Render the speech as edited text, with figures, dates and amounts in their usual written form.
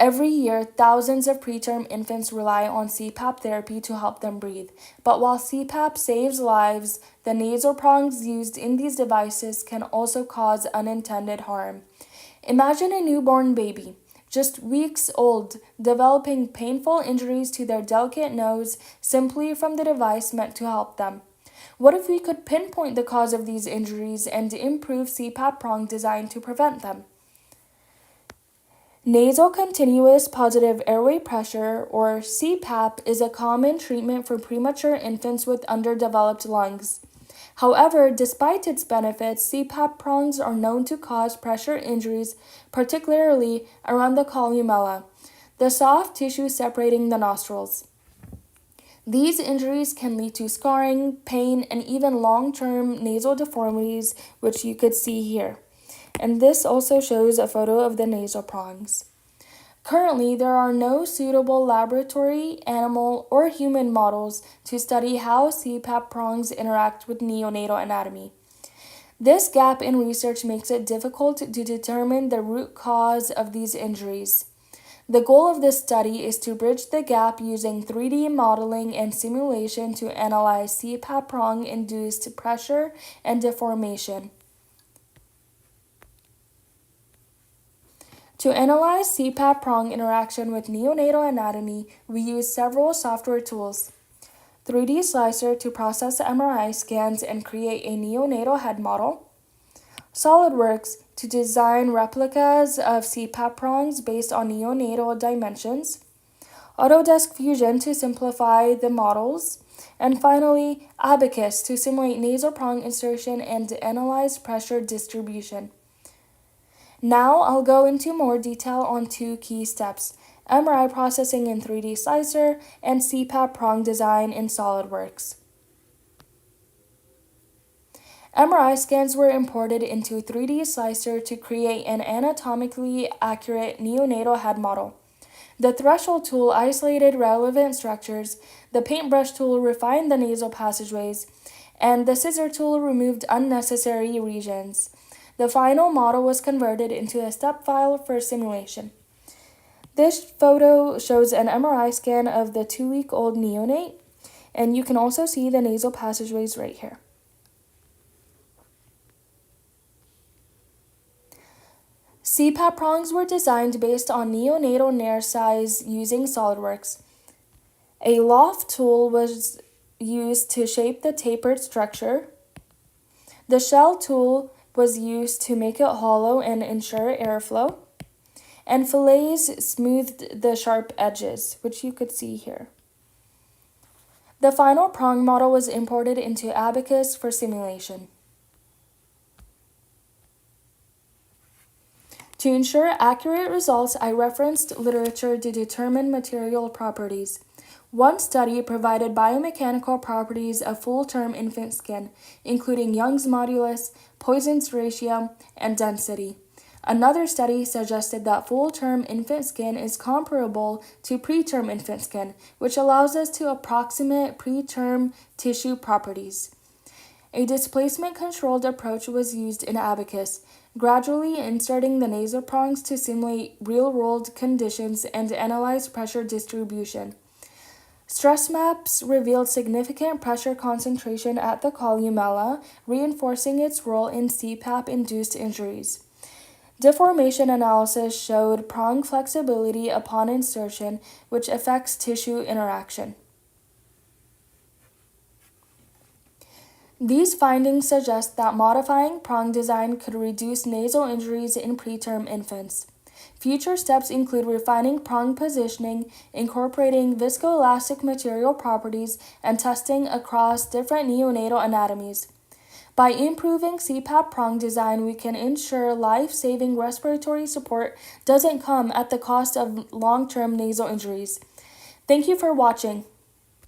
Every year, thousands of preterm infants rely on CPAP therapy to help them breathe. But while CPAP saves lives, the nasal prongs used in these devices can also cause unintended harm. Imagine a newborn baby, just weeks old, developing painful injuries to their delicate nose simply from the device meant to help them. What if we could pinpoint the cause of these injuries and improve CPAP prong design to prevent them? Nasal continuous positive airway pressure, or CPAP, is a common treatment for premature infants with underdeveloped lungs. However, despite its benefits, CPAP prongs are known to cause pressure injuries, particularly around the columella, the soft tissue separating the nostrils. These injuries can lead to scarring, pain, and even long-term nasal deformities, which you could see here. And this also shows a photo of the nasal prongs. Currently, there are no suitable laboratory, animal, or human models to study how CPAP prongs interact with neonatal anatomy. This gap in research makes it difficult to determine the root cause of these injuries. The goal of this study is to bridge the gap using 3D modeling and simulation to analyze CPAP prong-induced pressure and deformation. To analyze CPAP prong interaction with neonatal anatomy, we use several software tools. 3D Slicer to process MRI scans and create a neonatal head model. SolidWorks to design replicas of CPAP prongs based on neonatal dimensions. Autodesk Fusion to simplify the models. And finally, Abacus to simulate nasal prong insertion and analyze pressure distribution. Now I'll go into more detail on two key steps: MRI processing in 3D Slicer and CPAP prong design in SolidWorks. MRI scans were imported into 3D Slicer to create an anatomically accurate neonatal head model. The threshold tool isolated relevant structures, the paintbrush tool refined the nasal passageways, and the scissor tool removed unnecessary regions. The final model was converted into a step file for simulation. This photo shows an MRI scan of the 2-week-old neonate, and you can also see the nasal passageways right here. CPAP prongs were designed based on neonatal nair size using SolidWorks. A loft tool was used to shape the tapered structure. The shell tool was used to make it hollow and ensure airflow. And fillets smoothed the sharp edges, which you could see here. The final prong model was imported into Abacus for simulation. To ensure accurate results, I referenced literature to determine material properties. One study provided biomechanical properties of full-term infant skin, including Young's modulus, Poisson's ratio, and density. Another study suggested that full-term infant skin is comparable to preterm infant skin, which allows us to approximate preterm tissue properties. A displacement-controlled approach was used in Abacus, gradually inserting the nasal prongs to simulate real-world conditions and analyze pressure distribution. Stress maps revealed significant pressure concentration at the columella, reinforcing its role in CPAP-induced injuries. Deformation analysis showed prong flexibility upon insertion, which affects tissue interaction. These findings suggest that modifying prong design could reduce nasal injuries in preterm infants. Future steps include refining prong positioning, incorporating viscoelastic material properties, and testing across different neonatal anatomies. By improving CPAP prong design, we can ensure life-saving respiratory support doesn't come at the cost of long-term nasal injuries. Thank you for watching.